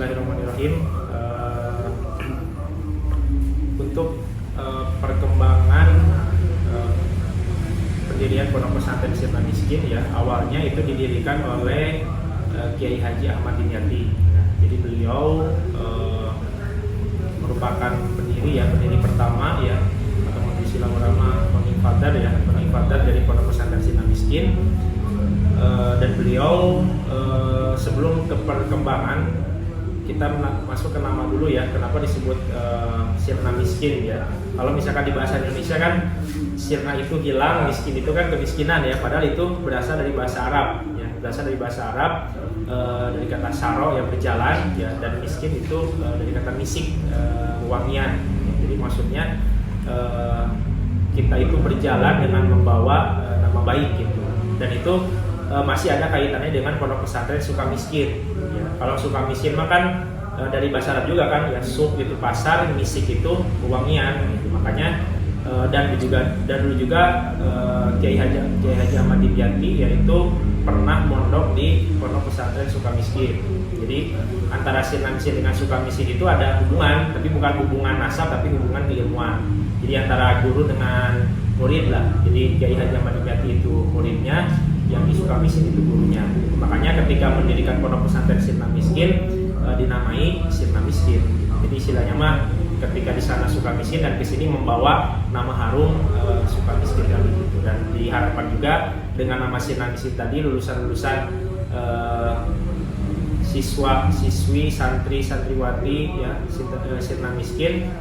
Bismillahirrahmanirrahim. Untuk perkembangan pendirian Pondok Pesantren Sirna Miskin ya, awalnya itu didirikan oleh Kiai Haji Ahmad Dimyati. Jadi beliau merupakan pendiri pertama ya, atau istilah ulama penginfadar dari Pondok Pesantren Sirna Miskin. Dan beliau sebelum ke perkembangan, kita masuk ke nama dulu ya, kenapa disebut Sirna Miskin ya. Kalau misalkan di bahasa Indonesia kan sirna itu hilang, miskin itu kan kemiskinan ya, padahal itu berasal dari bahasa Arab ya, dari kata saro yang berjalan ya, dan miskin itu dari kata misik, wangian. Jadi maksudnya kita itu berjalan dengan membawa nama baik gitu, dan itu masih ada kaitannya dengan Pondok Pesantren Sukamiskin ya. Kalau Sukamiskin mah kan dari bahasa Arab juga kan ya, suk itu pasar, misik itu wangian gitu. Makanya dan dulu juga Kiai Haji Ahmad Dimyati yaitu pernah mondok di Pondok Pesantren Sukamiskin. Jadi antara Sirna Miskin dengan Sukamiskin itu ada hubungan, tapi bukan hubungan nasab, tapi hubungan keilmuan. Jadi antara guru dengan murid lah. Jadi Kiai Haji Ahmad Dimyati itu muridnya, yang di Sukamiskin itu gurunya. Makanya ketika mendirikan Pondok Pesantren Sirna Miskin dinamai Sirna Miskin. Jadi istilahnya mah ketika di sana Sukamiskin dan ke sini membawa nama harum Sukamiskin tadi gitu. Dan diharapkan juga dengan nama Sirna Miskin tadi lulusan-lulusan siswa-siswi, santri-santriwati ya Sirna Miskin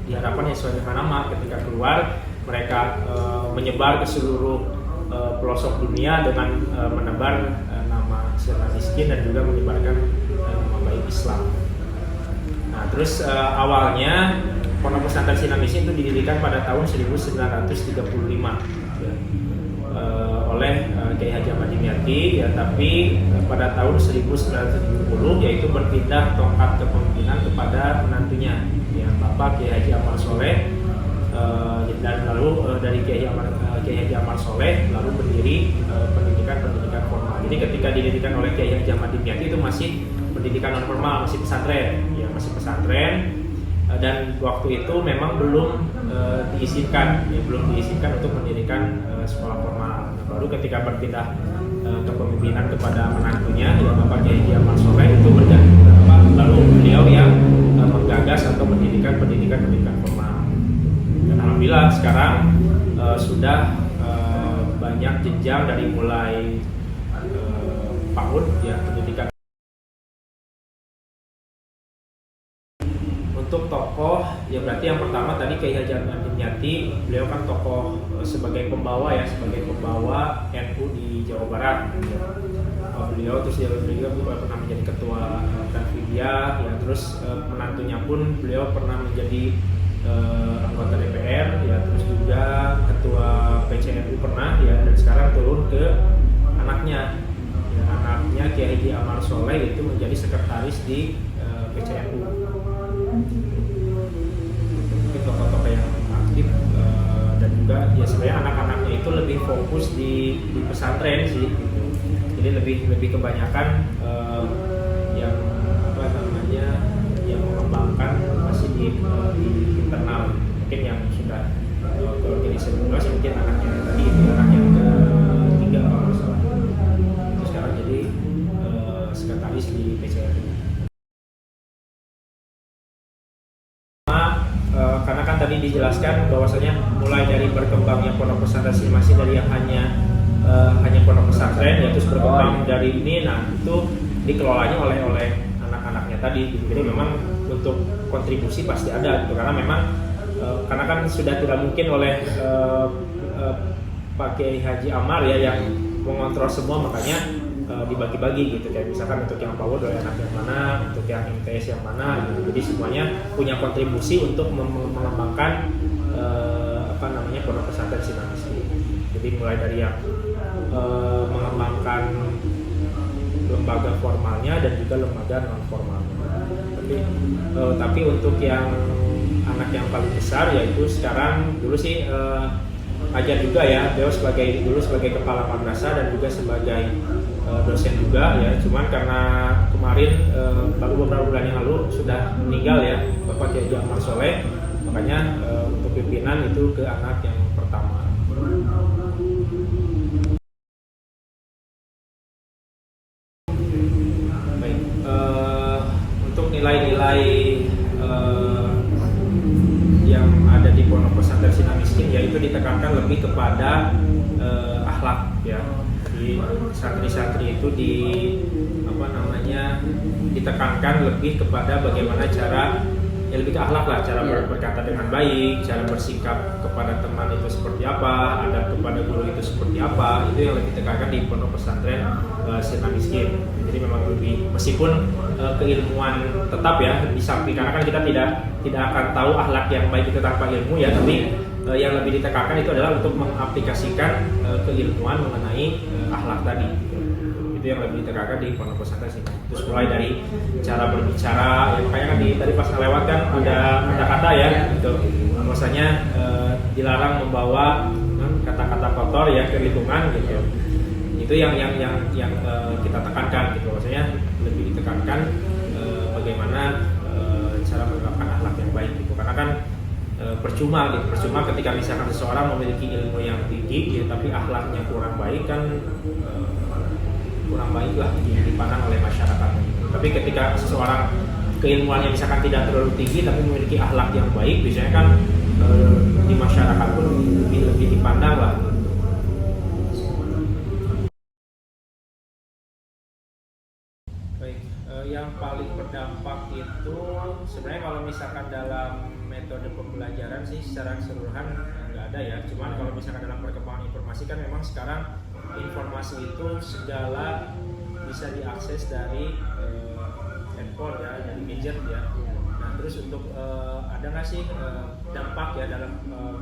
diharapkan sesuai dengan nama, ketika keluar mereka menyebar ke seluruh pelosok dunia dengan menebar nama Sirna Miskin dan juga menyebarkan nama baik Islam. Nah, terus awalnya Pondok Pesantren Sirna Miskin itu didirikan pada tahun 1935 ya, oleh Kiai Haji Ahmad Dimyati ya, tapi pada tahun 1970 yaitu berpindah tongkat kepemimpinan kepada menantunya ya, Bapak Kiai Haji Amar Soleh. Dan lalu dari Kiai Haji Amar Soleh lalu berdiri pendidikan formal. Jadi ketika didirikan oleh Kiai Haji Ahmad Dimyati itu masih pendidikan non formal, masih pesantren ya, dan waktu itu memang belum diizinkan untuk mendirikan sekolah formal. Nah, baru ketika berpindah kepemimpinan kepada menantunya ya, Bapak Kiai Haji Amar Soleh itu berganti, lalu beliau yang menggagas atau mendirikan pendidikan formal. Dan alhamdulillah sekarang sudah banyak jenjang dari mulai PAUD ya, pendidikan. Untuk tokoh ya, berarti yang pertama tadi Kiai Haji Ahmad Dimyati, beliau kan tokoh sebagai pembawa NU di Jawa Barat ya. Beliau terus dia juga pernah menjadi ketua Tanfidiyah ya, terus menantunya pun beliau pernah menjadi anggota DPR ya, terus juga ketua PCNU pernah ya, dan sekarang turun ke anaknya Kiai Haji Amar Soleh itu menjadi sekretaris di PCNU. Mungkin tokoh-tokoh yang aktif dan juga ya sebenarnya anak-anaknya itu lebih fokus di pesantren sih gitu. Jadi lebih kebanyakan yang mengembangkan masih di internal. Mungkin yang sudah ke organisasi mungkin anaknya tadi itu anak yang ketiga kalau nggak salah, itu sekarang jadi sekretaris di PCRI. Karena kan tadi dijelaskan bahwasanya mulai dari berkembangnya Pondok Pesantren masih dari yang hanya pondok pesantren ya, terus berkembang dari ini, nah itu dikelolanya oleh anak-anaknya tadi gitu. Jadi memang untuk kontribusi pasti ada gitu, karena memang karena kan sudah tidak mungkin oleh Pak Kiai Haji Amar ya yang mengontrol semua, makanya dibagi-bagi gitu, kayak misalkan untuk yang PAUD oleh anak yang mana, untuk yang MTS yang mana gitu. Jadi semuanya punya kontribusi untuk mengembangkan Pondok Pesantren Sirna Miskin. Jadi mulai dari yang mengembangkan lembaga formalnya dan juga lembaga non formalnya. Tapi untuk yang anak yang paling besar yaitu sekarang dulu sih ajar juga ya, beliau dulu sebagai kepala madrasah dan juga sebagai dosen juga ya. Cuman karena kemarin baru beberapa bulan yang lalu sudah meninggal ya Bapak Kiai Ahmad Soleh, makanya untuk pimpinan itu ke anak yang pertama. Baik, untuk nilai-nilai yang ada di Pondok Pesantren Sinar Miskin yaitu ditekankan lebih kepada akhlak ya. Jadi santri-santri itu ditekankan lebih kepada bagaimana cara lebih ke akhlak lah, cara berkata dengan baik, cara bersikap kepada teman itu seperti apa, adab kepada guru itu seperti apa, itu yang lebih ditekankan di Pondok Pesantren Sinar Miskin. Jadi memang lebih, meskipun keilmuan tetap ya di samping, karena kan kita tidak akan tahu akhlak yang baik itu tanpa ilmu ya, tapi yang lebih ditekankan itu adalah untuk mengaplikasikan keilmuan mengenai akhlak tadi. Itu yang lebih ditekankan di Pondok Pesantren sini. Terus mulai dari cara berbicara, ya makanya kan tadi pas lewat kan ada kata-kata ya, gitu. Bahwasanya dilarang membawa kata-kata kotor ya ke lingkungan gitu. Itu yang kita tekankan gitu. Bahwasanya lebih ditekankan bagaimana cara menerapkan akhlak yang baik gitu. Karena kan percuma ketika misalkan seseorang memiliki ilmu yang tinggi gitu, tapi akhlaknya kurang baik kan kurang baik lah dipandang oleh masyarakat. Tapi ketika seseorang keilmuannya misalkan tidak terlalu tinggi tapi memiliki akhlak yang baik, biasanya kan di masyarakat pun lebih dipandang lah. Baik, yang paling berdampak itu sebenarnya kalau misalkan dalam metode pembelajaran sih secara keseluruhan nggak ada ya. Cuman kalau misalkan dalam perkembangan informasi kan memang sekarang informasi itu segala bisa diakses dari handphone ya, dari gadget ya. Nah terus untuk ada nggak sih dampak ya dalam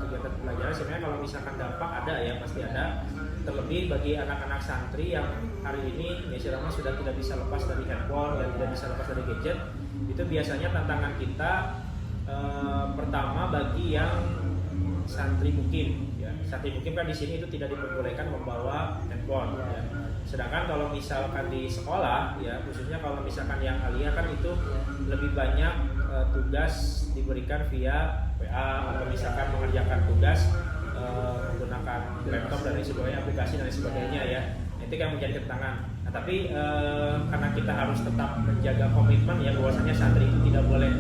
kegiatan pelajaran? Sebenarnya kalau misalkan dampak ada ya, pasti ada. Terlebih bagi anak-anak santri yang hari ini ya sudah tidak bisa lepas dari handphone dan tidak bisa lepas dari gadget, itu biasanya tantangan kita pertama bagi yang santri mukim ya. Santri mukim kan di sini itu tidak diperbolehkan membawa handphone ya. Sedangkan kalau misalkan di sekolah ya, khususnya kalau misalkan yang aliyah kan itu lebih banyak tugas diberikan via WA atau misalkan mengerjakan tugas menggunakan laptop dan sebagainya, aplikasi dan sebagainya ya. Itu kan menjadi tantangan. Nah, tapi karena kita harus tetap menjaga komitmen ya, bahwasanya santri itu tidak boleh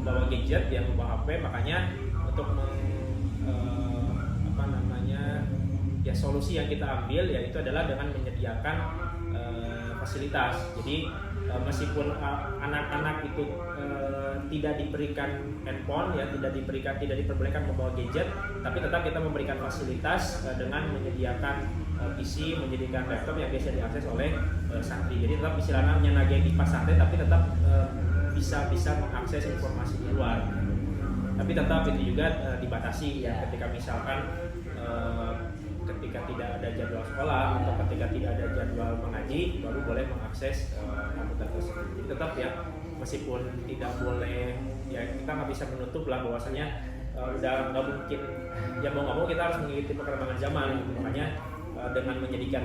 membawa gadget yang membawa HP, makanya untuk ya solusi yang kita ambil yaitu adalah dengan menyediakan fasilitas. Jadi meskipun anak-anak itu tidak diberikan handphone ya, tidak diperbolehkan membawa gadget, tapi tetap kita memberikan fasilitas dengan menyediakan PC, menyediakan laptop yang biasa diakses oleh santri. Jadi tetap istilahnya nyenagain di pesantren, tapi tetap bisa mengakses informasi di luar. Tapi tetap itu juga dibatasi ya, ketika misalkan ketika tidak ada jadwal sekolah atau ketika tidak ada jadwal mengaji baru boleh mengakses komputer tersebut. Jadi tetap ya, meskipun tidak boleh ya, kita nggak bisa menutup lah bahwasanya udah nggak mungkin ya, mau nggak mau kita harus mengikuti perkembangan zaman gitu. Makanya dengan menyediakan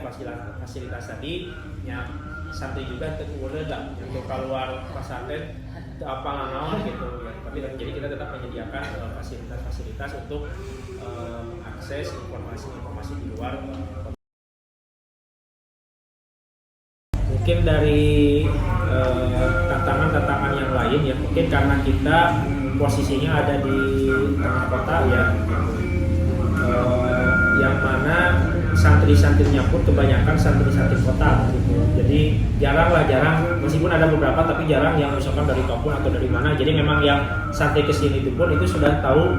fasilitas tadi ya, santri juga boleh nggak untuk keluar pesantren apa naon gitu ya. Tapi jadi kita tetap menyediakan fasilitas untuk mengakses informasi di luar. Mungkin dari tantangan yang lain ya, mungkin karena kita posisinya ada di tengah kota ya, yang mana santri-santrinya pun kebanyakan santri-santri kota gitu. Jadi jarang, meskipun ada beberapa tapi jarang yang misalkan dari kampung atau dari mana. Jadi memang yang santri kesini itu pun itu sudah tahu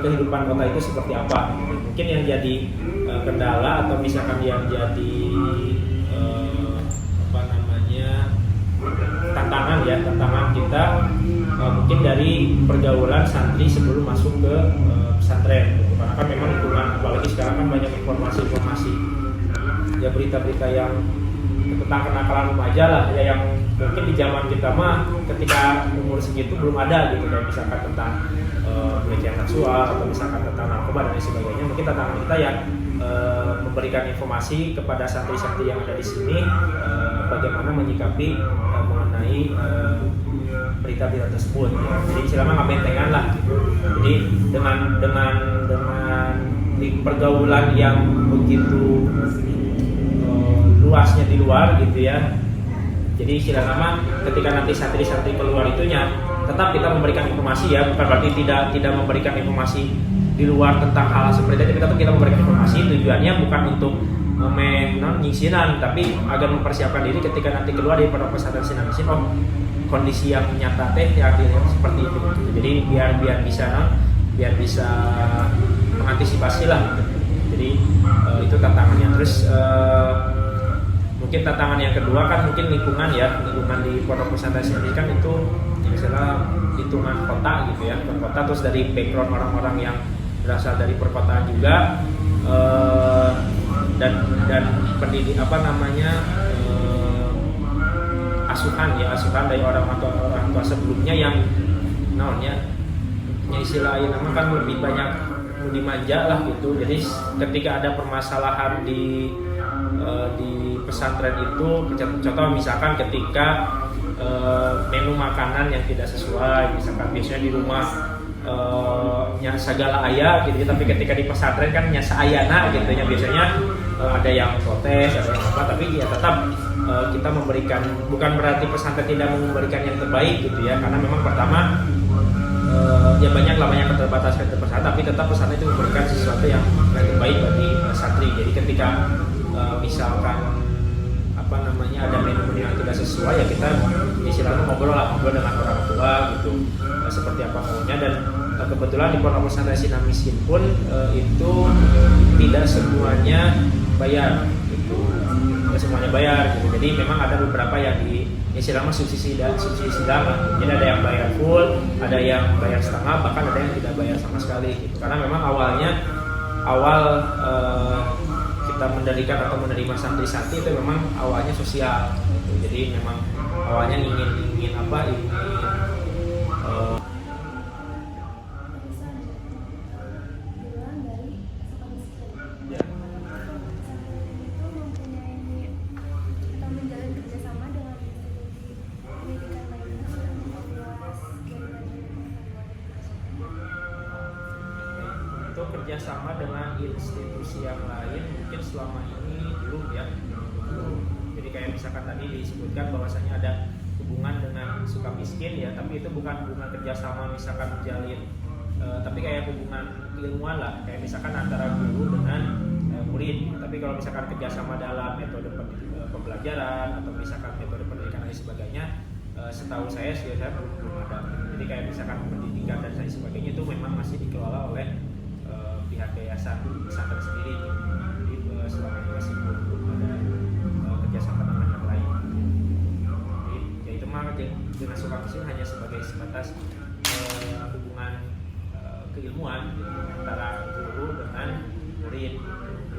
kehidupan kota itu seperti apa. Mungkin yang jadi kendala atau misalkan yang jadi tantangan kita mungkin dari pergaulan santri sebelum masuk ke pesantren gitu. Karena kan memang lingkungan, apalagi sekarang kan banyak informasi ya, berita-berita yang tentang kenakalan remaja lah ya, yang mungkin di zaman kita mah ketika umur segitu belum ada gitu, kayak misalkan tentang pelecehan seksual atau misalkan tentang narkoba dan lain sebagainya. Mungkin tantangan kita ya memberikan informasi kepada santri-santri yang ada di sini bagaimana menyikapi mengenai berita-berita tersebut ya. Jadi istilahnya nggak bentengan lah gitu. Jadi dengan di pergaulan yang begitu luasnya di luar gitu ya. Jadi istilahnya ketika nanti santri-santri keluar itunya tetap kita memberikan informasi ya, bukan berarti tidak memberikan informasi di luar tentang hal seperti itu, tapi kita memberikan informasi. Tujuannya bukan untuk nyingsinan, tapi agar mempersiapkan diri ketika nanti keluar dari pondok pesantren Sinar Miskin, oh kondisi yang nyata teh ya seperti itu gitu. Jadi biar bisa mengantisipasi lah gitu. Jadi itu tantangannya. Terus mungkin tantangan yang kedua kan mungkin lingkungan di pondok pesantren sendiri kan itu misalnya lingkungan kota gitu ya, kota, terus dari background orang-orang yang berasal dari perkotaan juga, dan pendidik asuhan dari orang tua sebelumnya yang istilahnya kan lebih banyak dimanja lah gitu. Jadi ketika ada permasalahan di pesantren itu, contoh misalkan ketika menu makanan yang tidak sesuai, misalkan biasanya di rumah segala ayah gitu, tapi ketika di pesantren kan nya saayana gitu ya, biasanya ada yang protes, ada yang apa, tapi ya tetap kita memberikan, bukan berarti pesantren tidak memberikan yang terbaik gitu ya, karena memang pertama ya banyak keterbatasan pesantren, tapi tetap pesantren itu memberikan sesuatu yang terbaik bagi santri. Jadi ketika misalkan ada menu-menu yang tidak sesuai ya kita istilahnya ngobrol dengan orang tua gitu, seperti apa maunya. Dan kebetulan di pondok pesantren Sinar Miskin pun itu tidak semuanya bayar gitu, tidak semuanya bayar gitu. Jadi memang ada beberapa yang di istilahnya subsidi sedang. Jadi ada yang bayar full, ada yang bayar setengah, bahkan ada yang tidak bayar sama sekali gitu. Karena memang awal kita mendirikan atau menerima santri-santri itu memang awalnya sosial gitu. Jadi memang awalnya ingin kerjasama dengan institusi yang lain mungkin selama ini belum ya. Jadi kayak misalkan tadi disebutkan bahwasanya ada hubungan dengan Sukamiskin ya, tapi itu bukan hubungan kerjasama misalkan menjalin, tapi kayak hubungan keilmuan lah, kayak misalkan antara guru dengan murid. Tapi kalau misalkan kerjasama dalam metode pembelajaran atau misalkan metode pendidikan dan sebagainya, setahu saya belum ada. Jadi kayak misalkan pendidikan dan lain sebagainya itu memang masih dikelola oleh pihak yayasan pesantren sendiri gitu. Jadi selama ini masih belum ada kerjasama dengan yang lain. Jadi ya itu mah dengan Sukamiskin hanya sebagai sebatas hubungan keilmuan gitu, antara guru dengan murid.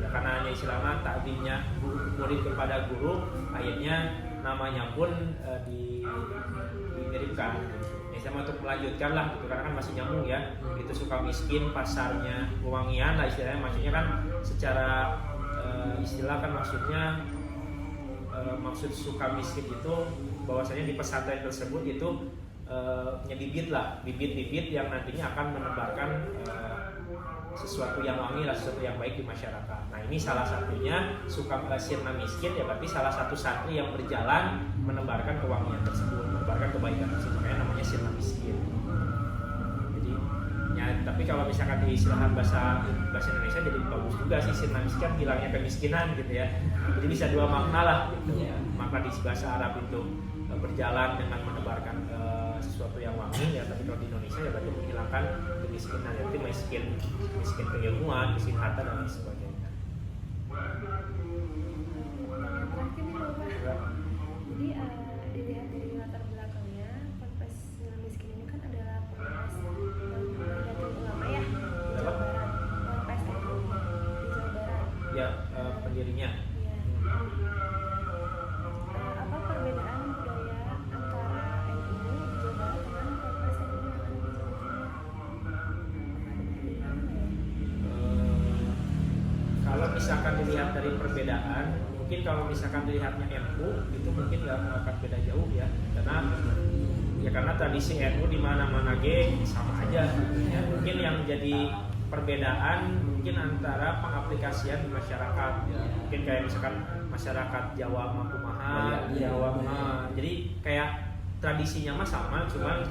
Ya, karena hanya istilahnya tadinya murid kepada guru, akhirnya namanya pun dimiripkan. Sama untuk melanjutkan lah gitu, karena kan masih nyambung ya, itu Sukamiskin pasarnya Wewangian lah istilahnya, maksudnya kan secara istilah kan maksudnya maksud Sukamiskin itu bahwasanya di pesantren tersebut itu bibit-bibit yang nantinya akan menebarkan sesuatu yang wangi lah, sesuatu yang baik di masyarakat. Nah ini salah satunya Sinar Miskin ya, berarti salah satu santri yang berjalan menebarkan kewangian tersebut, menebarkan kebaikan tersebut, makanya namanya Sinar Miskin. Jadi ya, tapi kalau misalkan di istilahan bahasa Indonesia jadi bagus juga sih, Sinar Miskin hilangnya kemiskinan gitu ya. Jadi bisa dua makna lah gitu ya. Makna di bahasa Arab itu berjalan dengan menebarkan sesuatu yang wangi ya, tapi kalau di Indonesia ya berarti menghilangkan kemiskinan, ya, berarti miskin keilmuan, miskin harta dan lain sebagainya. Jadi dilihat dari latar belakangnya, Ponpes Sinar Miskin ini kan adalah ponpes Nahdlatul Ulama ya, di Jawa Barat. Ponpes NU di Jawa Barat. Ya, pendirinya. Ya. misalkan dilihat dari perbedaan, mungkin kalau misalkan dilihatnya NU itu mungkin nggak akan beda jauh ya, karena tradisi NU di mana-mana sama aja. Ya, mungkin yang jadi perbedaan mungkin antara pengaplikasian di masyarakat, ya. Mungkin kayak misalkan masyarakat Jawa kumaha, Jawa, jadi kayak tradisinya mah sama, cuman